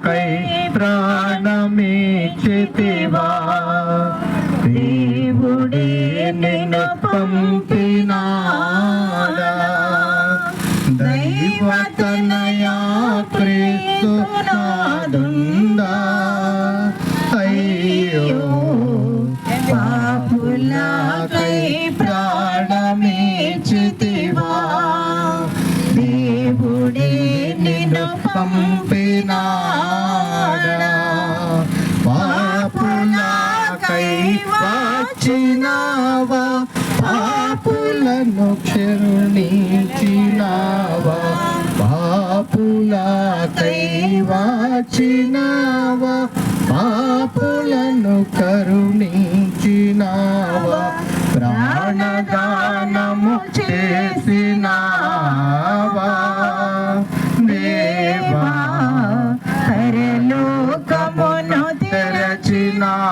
కై ప్రాణమిచ్చితివా దేవుడే నిన్ను పంపినాడా దైవతనయా క్రీస్తునాదుందా అయ్యో పాపులకై ప్రాణమిచ్చితివా దేవుడే నిన్ను పంపినాడా పాపులకై వచ్చినావా పాపులను క్షమించినావా పాపులకై వచ్చినావా పాపులను కరుణించినావా ప్రాణదానము చేసినావా దేవా పరలోకమును తెరచినావా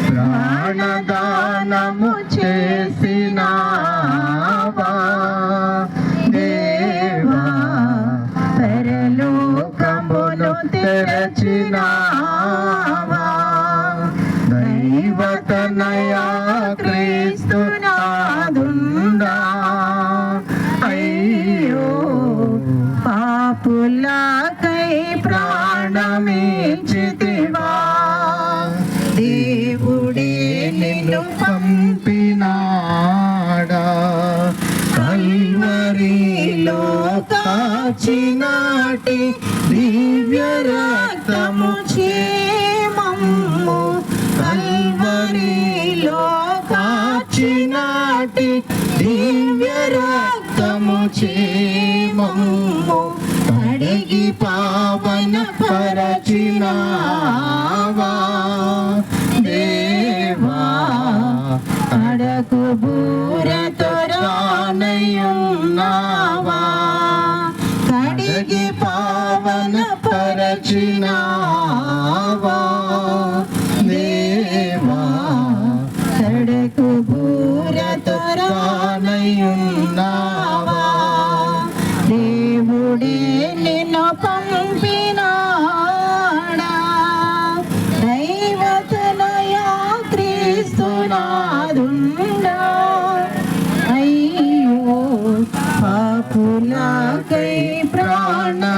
ప్రాణదానము చేసినావా దేవా పరలోకమును తెరచినావా దైవతనయా క్రీస్తునాదుండా అయ్యో పాపులకై ప్రాణమిచ్చితివా దేవుడే నిన్ను పంపినాడా కల్వరిలో కాచినాటి దివ్య రక్తము చేమమ్ము కల్వరిలో కాచినాటి దివ్య రక్తము చేమమ్ము కడిగి పావన పరచినావా దేవా అడకు బూరతో రానయున్నావా కడిగి పావన పరచినావా దేవా అడకు బూరతో రానయున్నావా దేవుడే నిన్ను పంపినాడా దైవతనయా క్రీస్తునాదుండా అయ్యో పాపులకై ప్రాణమిచ్చితివా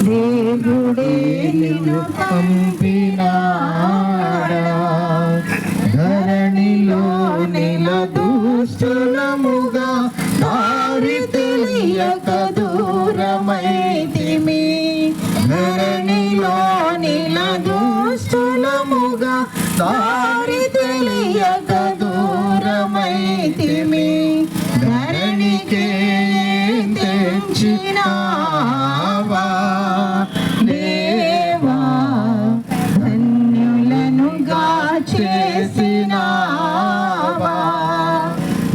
దేవుడే నిన్ను పంపినాడా ధరణిలో నిలదూస్తులముగా దారి తెలియక దూరమైతిమి ధరణిలో నిలదూస్తులముగా దారి తెలియక దూరమైతిమి ధరణికే తెచ్చినావా దేవా ధన్యులనుగా చేసినావా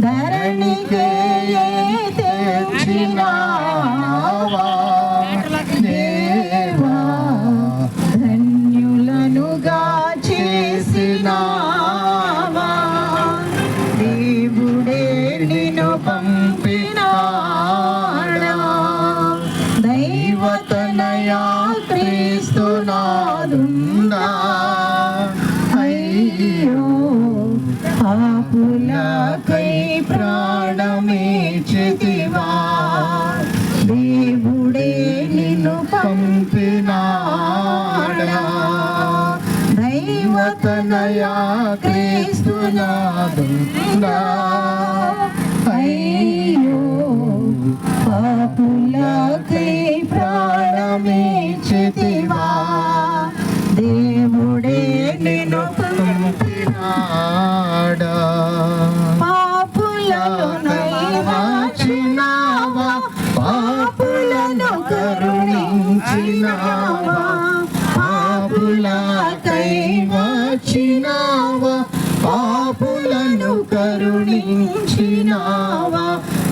ధరణికే తెచ్చినావా దేవా ధన్యులనుగా చేసినావా దేవుడే నిన్ను పంపినాడా దైవతనయా క్రీస్తునాదుండా అయ్యో పాపులకై ప్రాణమిచ్చితివా దేవుడే నిన్ను పంపినాడా దైవతనయా క్రీస్తునాదుండా అయ్యో పాపులకై ప్రాణమిచ్చితివా దేవుడే నిన్ను పంపినాడా పాపులను నైవాచినావా పాపులను కరుణించినావా పాపులకై వచ్చినావా పాపులను కరుణించినావా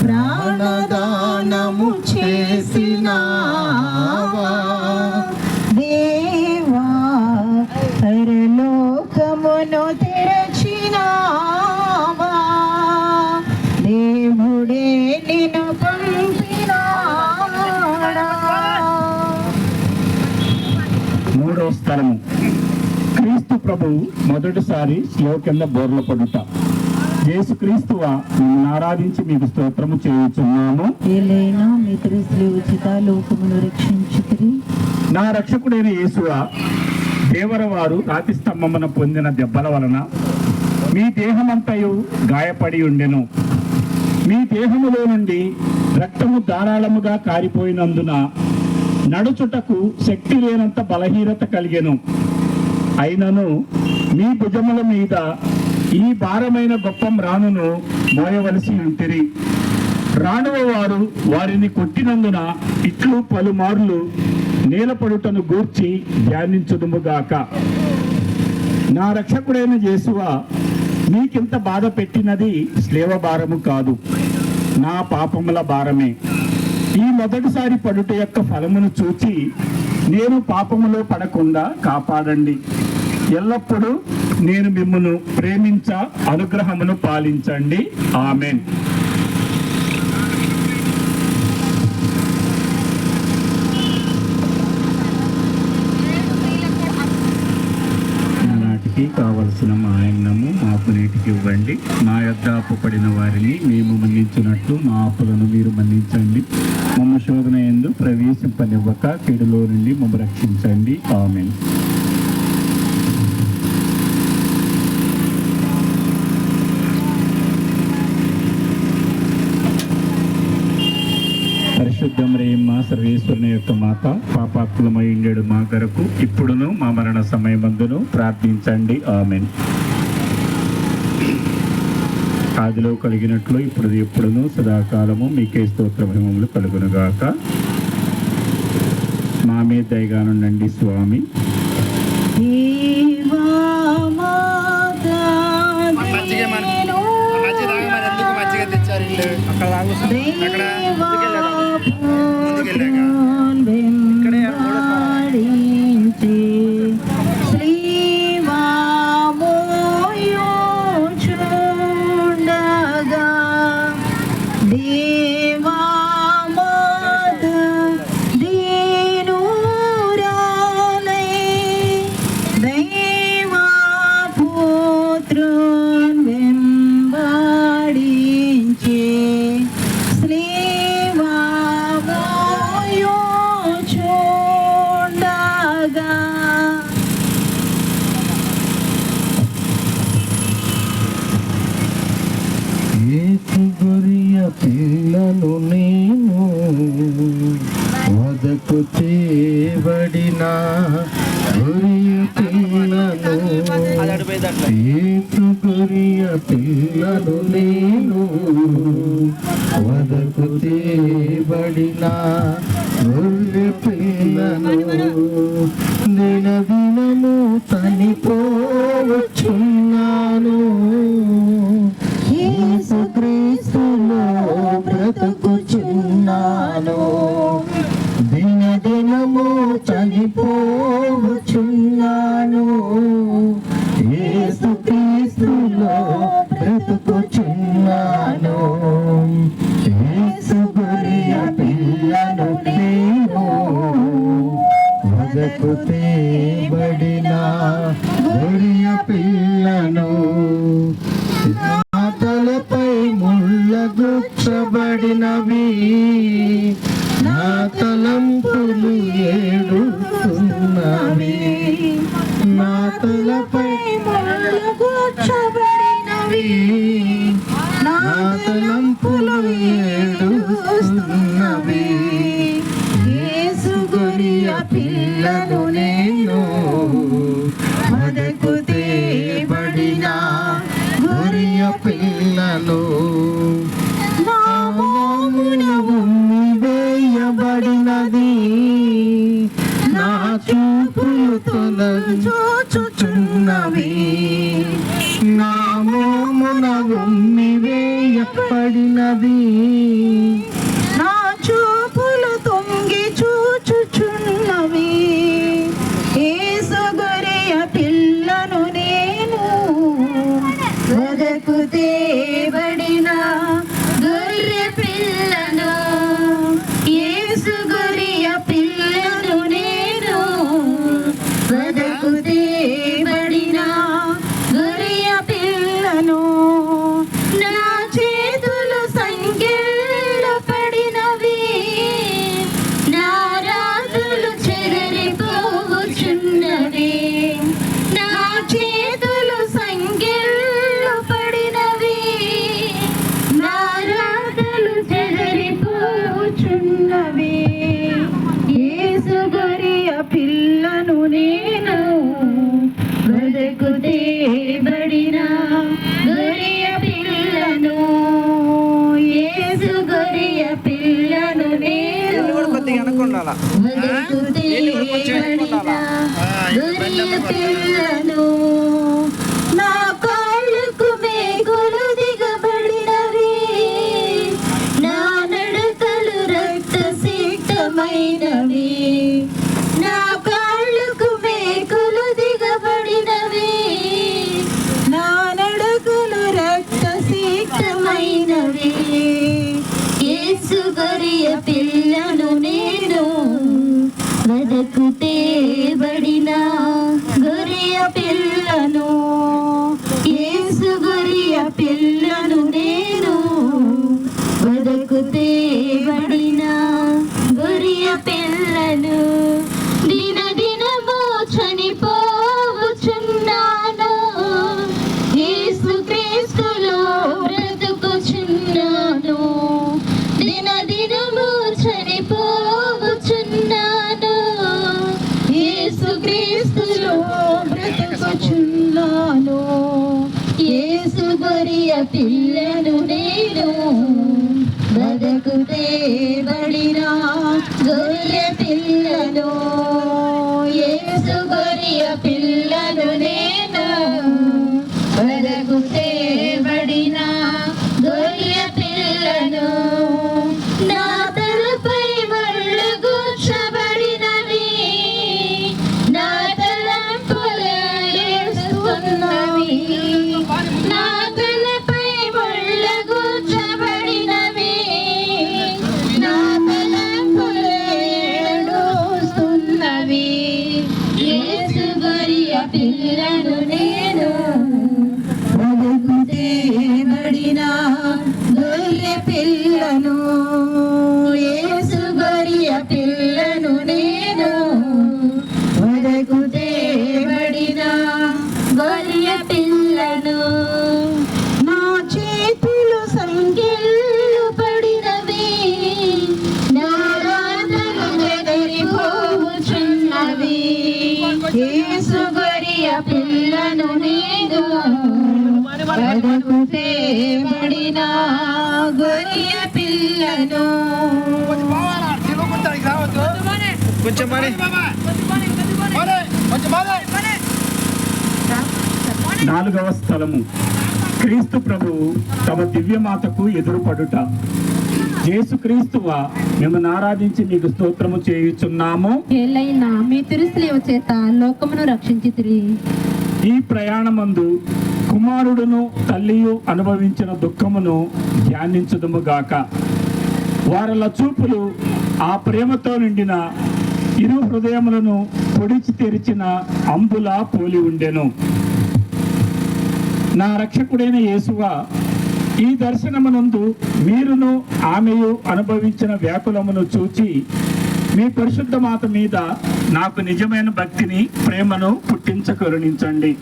ప్రాణదానము చేసినావా దేవా పరలోకమును తెరచినావా దేవుడే నిన్ను పంపినాడా 8వ స్థలము. క్రీస్తు ప్రభువు మొదటిసారి శిలువ కింద బోర్ల పడుట. యేసుక్రీస్తువా, మిమ్మల్ని ఆరాధించి మీకు స్తోత్రము చేయుచున్నాము. ఏలైనా మీ శ్రీ ఉచిత లోకమును రక్షించుకుని నా రక్షకుడైన యేసువా, దేవరవారు రాతి స్తంభమున పొందిన దెబ్బల వలన మీ దేహమంతయు గాయపడి ఉండెను. మీ దేహములో నుండి రక్తము ధారాళముగా కారిపోయినందున నడుచుటకు శక్తి లేనంత బలహీనత కలిగెను. అయినను మీ భుజముల మీద ఈ భారమైన గొప్ప మ్రానును మోయవలసి ఉంటిరి. రాణువ వారు వారిని కొట్టినందున ఇట్లు పలుమార్లు నేలపడుటను గూర్చి ధ్యానించుదుముగాక. నా రక్షకుడైన యేసువా, మీకింత బాధ పెట్టినది స్లేవ భారము కాదు, నా పాపముల భారమే. ఈ మొదటిసారి పడుట యొక్క ఫలమును చూచి నేను పాపములో పడకుండా కాపాడండి. ఎల్లప్పుడూ నేను మిమ్మును ప్రేమించ అనుగ్రహమును పాలించండి. ఆమేన్. నాటికి కావలసిన మా అన్నము మాపు నీటికి ఇవ్వండి. మా యొద్ద అప్పుపడిన వారిని మేము మన్నించినట్లు మా అప్పులను మీరు మన్నించండి. మమ్మ శోధన యందు ప్రవేశింపనివ్వక కీడులో నుండి మమ్మ రక్షించండి. ఆమేన్. పరిశుద్ధ మరియమ్మ సర్వేశ్వరుని యొక్క మాత, పాపాత్ములమై ఉండేడు మా కొరకు ఇప్పుడును మా మరణ సమయమందును ప్రార్థించండి. ఆమేన్. ఆదిలో కలిగినట్లు ఇప్పుడు ఎప్పుడును సదాకాలము మీకే స్తోత్ర మహిమములు కలుగునుగాక. మా మీద దయగానుండండి స్వామి. పిల్లను నేను వదకు చేయబడిన గొరియ పిల్లను నేను వదకు చేయబడిన గొర్రె పిల్లను దినదినము చనిపోవచ్చున్నాను. యేసుక్రీస్తులో బ్రతుకుచున్నాను. దినదినము చనిపోవచ్చున్నాను. యేసుక్రీస్తులో బ్రతుకుచున్నాను. యేసు గొర్రె పిల్లను నేను వదకు తేబడిన గొర్రె పిల్లను. తలపై ముళ్ళ గుచ్చబడినవి, నా తలంపులు ఏడుస్తున్నవి. నా తలపై ముళ్ళ గుచ్చబడినవి, నా తలంపులు ఏడుస్తున్నవి. యేసు గొర్రె పిల్లను నేను వదకు తేబడిన గొర్రె పిల్లను. నామమున ఉమ్మివేయబడినది, నా చూపులు తొలగించుచున్నవి. నామమున ఉమ్మివేయబడినది, నా చూపులు తొంగి చూచుచున్నవి. పడినవి. యేసు గొర్రె పిల్లను నేను, వదకు తేబడిన గొర్రె పిల్లను. యేసు గొర్రె పిల్లను నేను, వదకు తేబడిన గొర్రె పిల్లను. నా కాళ్ళకు మేకులు దిగబడినవి, నా నడకలు రక్త సిక్తమైనవి. నా కాళ్ళకు మేకులు దిగబడినవి, నా నడకలు రక్త సిక్తమైనవి. యేసు గొర్రె పిల్లను నేను, వదకు తేబడిన గొర్రె పిల్లను. యేసు గొర్రె పిల్లను నేను, వదకు తేబడిన గొర్రె పిల్లను. దినదినము చనిపోవచున్నాను, యేసు క్రీస్తులో బ్రతుకుచున్నాను. దినదినము చనిపోవచున్నాను, యేసు క్రీస్తులో బ్రతుకుచున్నాను. యేసు గొర్రె పిల్లను నేను, వదకు తేబడిన గొర్రె పిల్లను. యేసు గొర్రె పిల్లను నేను, వదకు తేబడిన గొర్రె పిల్లను. నా తలపై ముళ్ళు గుచ్చబడినవి, నా తలంపులేస్తున్నవి. నా తలపై ముళ్ళు గుచ్చబడినవి, నా తలంపులేస్తున్నవి. యేసు గొర్రె పిల్లను నేను, వదకు తేబడిన గొర్రె పిల్లను. యేసు గొర్రె పిల్లను నేను, వదకు తేబడిన గొర్రె పిల్లను. నా చేతులు సంకెళ్ళు పడినవి, నా రాతలు చెదిరిపోవుచున్నవి. యేసు గొర్రె పిల్లను నేను, వదకు తేబడిన గొర్రె పిల్లను. నాలుగవ స్థలము, క్రీస్తు ప్రభువు తమ దివ్యమాతకు ఎదురుపడుట. యేసుక్రీస్తువా, మిమ్మల్ని ఆరాధించి మీకు స్తోత్రము చేయుచున్నాము. ఏలైనా మీ తిరుస్లేవ చేత లోకమును రక్షించితిరి. ఈ ప్రయాణమందు కుమారుడును తల్లియు అనుభవించిన దుఃఖమును ధ్యానించుదుము గాక. వారల చూపులు ఆ ప్రేమతో నిండిన ఇరు హృదయములను పొడిచి తెరిచిన అంబులా పోలి ఉండెను. నా రక్షకుడైన యేసువా, ఈ దర్శనమునందు మీరును ఆమెయు అనుభవించిన వ్యాకులమును చూచి మీ పరిశుద్ధ మాత మీద నాకు నిజమైన భక్తిని, ప్రేమను పుట్టించకరుణించండి.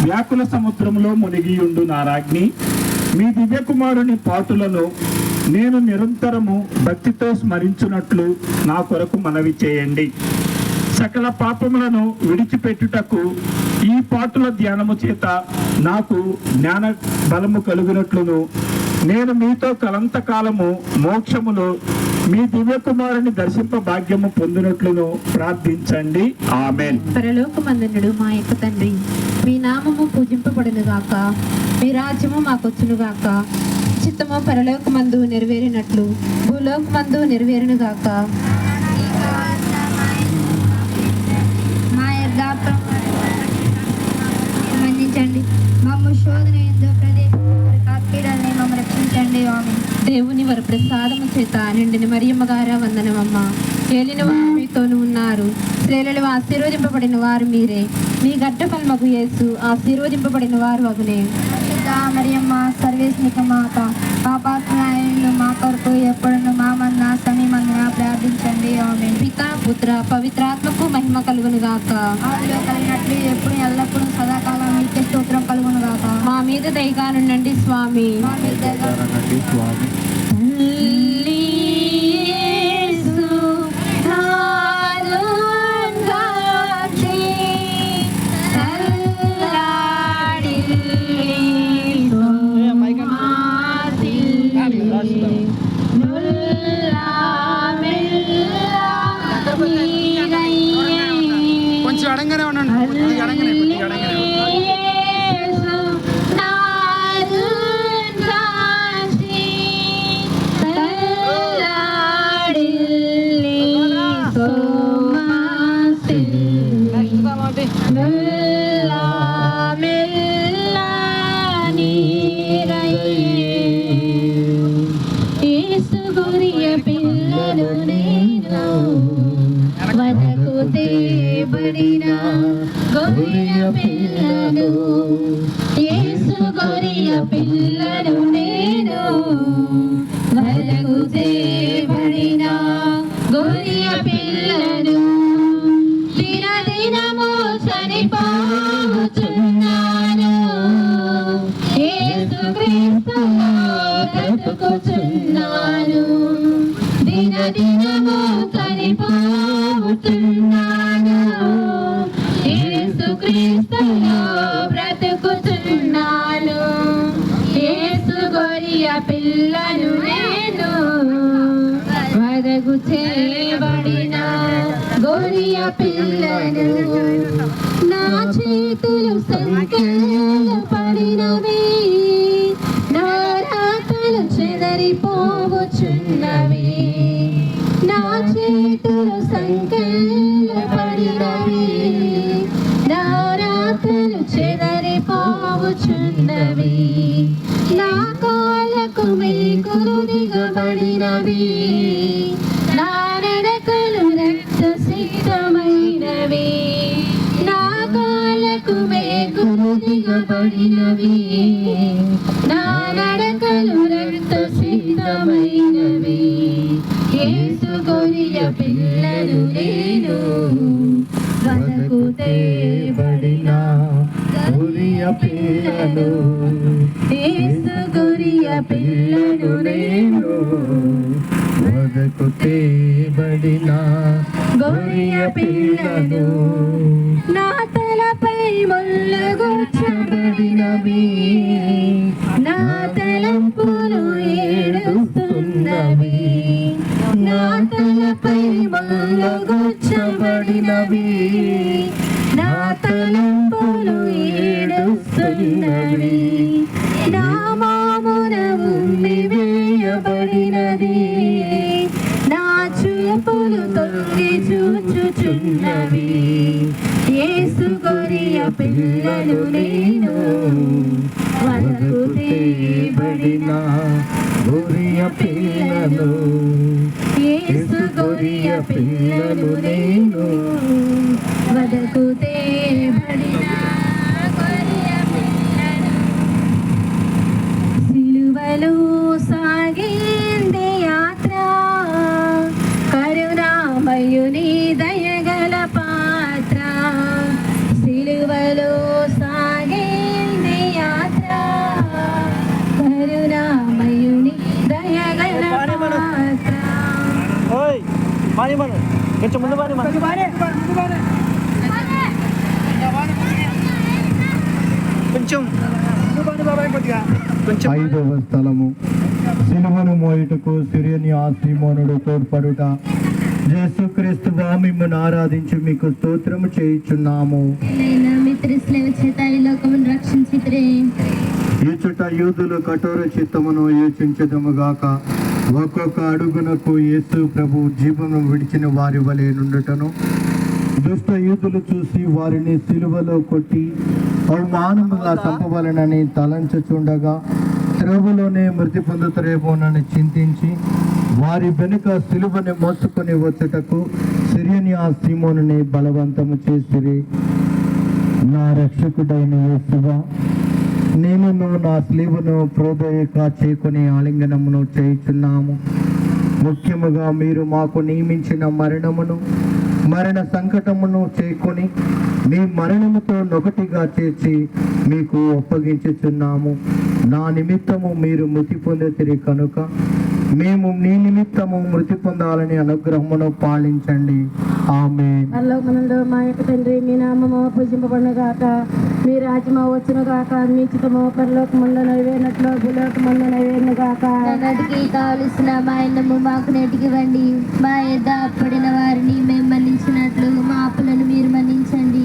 వ్యాకుల సముద్రంలో మునిగియుండు నా రాజ్ఞి, మీ దివ్యకుమారుని పాటులను నేను నిరంతరము భక్తితో స్మరించున్నట్లు నా కొరకు మనవి చేయండి. సకల పాపములను విడిచిపెట్టుటకు ఈ పాటుల ధ్యానము చేత నాకు జ్ఞాన బలము కలుగునట్లును, నేను మీతో కలంతకాలము మోక్షములో మీ దివ్యకుమారుని దర్శింప భాగ్యము పొందినట్లును ప్రార్థించండి. ఆమేన్. పరలోకమందునుడు మా యొక్క తండ్రి, మీ నామము పూజింపబడును గాక, మీ రాజ్యము మాకొచ్చును గాక. చిత్తము పరలోకమందు నెరవేరినట్లు భూలోకమందు నెరవేరును గాక. మా యథార్థం మన్నించండి, మమ్ము శోధన ఎందు ప్రదేశాన్ని మమ్మ రక్షించండి. ఆమేన్. దేవుని వర ప్రసాదము చేత నిండిన మరియమ్మ గారా వందనమమ్మ. ఏలిన వారు మీతోను ఉన్నారు, స్త్రీలలో ఆశీర్వదింపబడిన వారు మీరే, మీ గడ్డ ఫలమగు యేసు ఆశీర్వదింపబడిన వారు అగునే. మరియమ్మ సర్వేశ్నిక మాత, పాపాత్మలు మా కొరకు ఎప్పుడును మా మన్న సమీమందున ప్రార్థించండి. ఆమేన్. పిత పుత్ర పవిత్రాత్మకు మహిమ కలుగును గాక. ఆదిలో కలిగినట్లు ఎప్పుడు ఎల్లప్పుడూ సదాకాలం మీకే స్తోత్రం కలుగును గాక. మా మీద దయగా నుండండి స్వామి. మా మీద దయగా స్వామి. తల్లి ఎడంగానే ఉండండి, కొద్దిగా ఎడంగానే, కొద్దిగా ఎడంగానే. పిల్లలు నేను వనకు తేబడిన గొర్రె పిల్లలు, యేసు గొర్రె పిల్లలు నేను వనకు తేబడిన గొర్రె పిల్లలు. దినదినము చనిపోతున్నాను, యేసు క్రీస్తులో బ్రతుకుచున్నాను. దినదినము చనిపోతున్నాను, యేసు క్రీస్తులో బ్రతుకుచున్నాను. యేసు గొర్రె పిల్లను నేను వదకు చేయబడిన గొర్రె పిల్లను. నా చేతులు సంఖ్యలు పడినవి, నా రాతలు చెదరిపోవచ్చున్నవి. నా చేతులు సంఖ్యలు పడినవి, నా రాతలు చెదరిపోవచ్చున్నవి. నా కాళ్ళకు మేకులు దిగబడినవి, నా నడకలు రక్త సిద్ధమైనవి. నా కాళ్ళకు మేకులు దిగబడినవి, నా నడకలు రక్త సిద్ధమైనవి. యేసు గొర్రె పిల్లను నేను వనకు తేబడిన గొర్రె పిల్లను. యేసు గొర్రె పిల్లను నేను వదకు తేబడిన గొర్రె పిల్లను. నా తలపై ముళ్ళు గుచ్చబడినవి, నా తలంపులు ఏడుస్తున్నవి. నా తలపై ముళ్ళు గుచ్చబడినవి, నా తలంపులు ఏడుస్తున్నవి. నా మామున ఉమ్మి వేయబడినది, నా చూపులు తొంగి చూచుచున్నవి. యేసు గొర్రె పిల్లను నేను వనకు తేబడిన గొర్రె పిల్లను. యేసు గొర్రె పిల్లను నేను వనకు తేబడిన గొర్రె పిల్లను. సిలువలో సాగింది యాత్ర, కరుణామయుని దయగల పాత్ర. సిలువలో సాగింది యాత్ర, కరుణామయుని దయగల పాత్ర. కొంచెం ముందు బాని కొంచెం కొంచెం. 5వ స్థలము, సిలువను మోయుటకు సిరియని ఆ సీమోనుడు తోడ్పడుట. యేసుక్రీస్తువా మిమ్మల్ని ఆరాధించి మీకు స్తోత్రము చేయుచున్నాము. మిత్రస్లేవ చేత ఈ లోకమును రక్షించితిరే. ఈచుట యూదులు కఠోర చిత్తమును యోచించదముగాక. ఒక్కొక్క అడుగునకు యేసు ప్రభు జీవనం విడిచిన వారి వలె నుండుటను దుష్ట యూదులు చూసి వారిని సిలువలో కొట్టి అవమానముగా చంపవలనని తలంచుచుండగా త్రోవలోనే మృతి పొందుతారేమోనని చింతించి వారి వెనుక సిలువని మోసుకొని వచ్చుటకు సిరియని ఆ సీమోనుని బలవంతము చేసిరి. నా రక్షకుడైన యేసువా, నేను నా సిలువను ప్రోదయక చేకొని ఆలింగనమును చేయుచున్నాము. ముఖ్యముగా మీరు మాకు నియమించిన మరణ సంకటమును చేకొని మీ మరణముతో నొకటిగా చేర్చి మీకు అప్పగించుచున్నాము. నా నిమిత్తము మీరు మృతి పొందితిరి కనుక మేము నీ నిమిత్తము మృతి పొందాలని అనుగ్రహమును పాలించండి. ఆమేన్. పరలోకమందు మా యొక్క తండ్రి, మీ నామము పూజింపబడును గాక, మీ రాజ్యము వచ్చును గాక, మీ చిత్తము పరలోకమందు నెరవేరినట్లు భూలోకమందు నెరవేరును గాక. నాటికి కావలసిన మా అన్నము మాకు నేటికివ్వండి. మా యొద్ద అప్పడిన వారిని మేము మన్నించినట్లు మా అప్పులను మీరు మన్నించండి.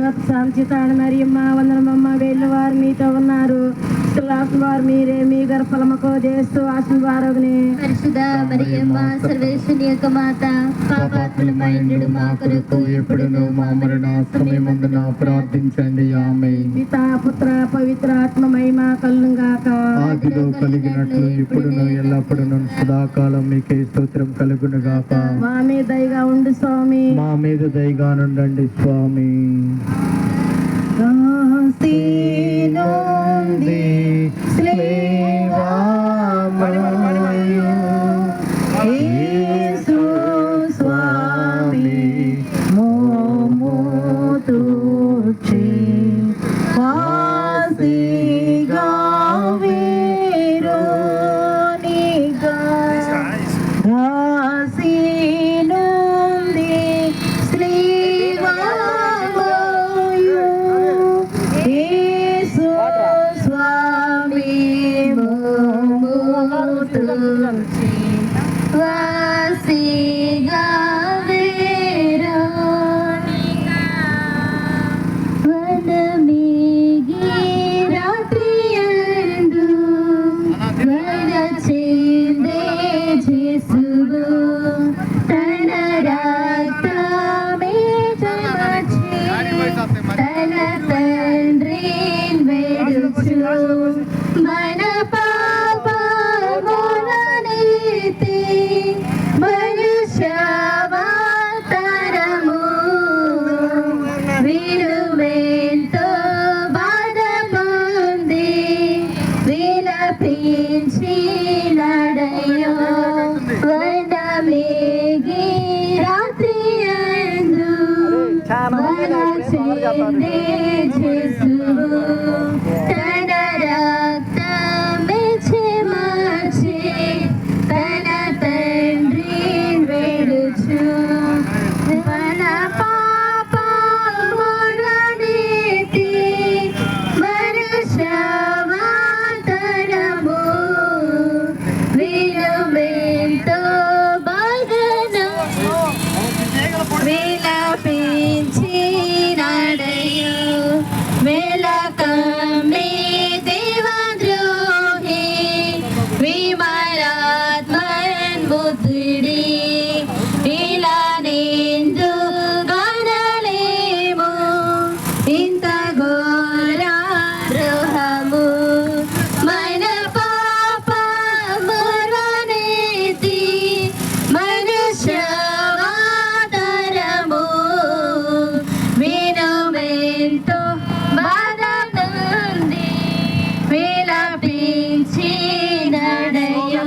దేవత శాంతితాడు మరియమ్మ వందనమమ్మ వెళ్ళిన వారు మీతో ఉన్నారు. స్త్రీలాసిన వారు మీరే, మీ గర్భఫలముకు చేస్తూ ఆశీర్వాదగునే. పరిశుద్ధ మరియమ్మ సర్వేశ్వరి యొక్క మాత, పాపాత్ములమైండు మా కొరకు ఎప్పుడును మా మరణ సమయమందున ప్రార్థించండి. ఆమేన్. పితా పుత్ర పవిత్ర ఆత్మ మహిమ కలుగుగాక. ఆదిలో కలిగినట్లు ఇప్పుడును ఎల్లప్పుడూ సదాకాలం మీకే స్తోత్రం కలుగునుగాక. మా మీద దయగా ఉండు స్వామి. మా మీద దయగా నుండండి స్వామి. యేసు స్వామి మోము తూర్చి వాసిగా వీరునిగా రాసినుంది శ్రీవామయు యేసు స్వామి మోము తూర్చి వాసిగా వీరునిగా వనమిగి రాత్రియందు వనచిందే జేసువు తన రక్తమే చెమచి తన తండ్రిని వేడుచు మన పాపములనెత్తి మనుష్యావతారము విలువెంతో బాధ పొంది విలపించినడయో వనమిగి రాత్రియందు వనచిందే జేసువు తన రక్తమే చెమచి తన తండ్రిని వేడుచు మన పాపములనెత్తి మనుష్యావతారము విలువెంతో బాధను విలపించినడయు వెలకమే దేవద్రోహి విమలాత్మన్ బుద్ధుడి ఇలా నిందు గణలేము ఇంత ఘోర ద్రోహము మన పాపములనెత్తి మనుష్యావతారము వినుమెంతో బాధ నుండి విలపించినడయో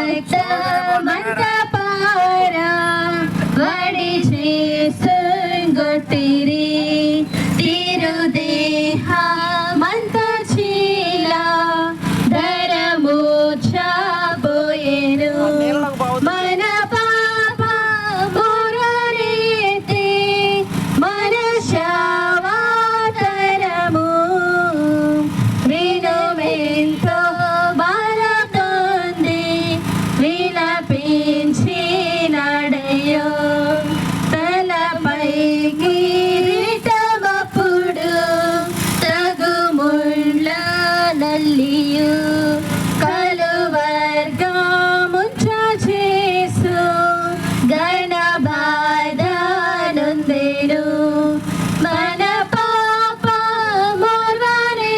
వరరక్తమంత పారా వడి చేసుగొట్టిరి తిరుదేహమంత చీలా ధరము చాబోయేను మన పాపములనెత్తి మనుష్యావతారము వినుమెంతో బాధతోంది విలపించినడయో తలపై కిరీటమప్పుడు తగు ముళ్ళ నల్లి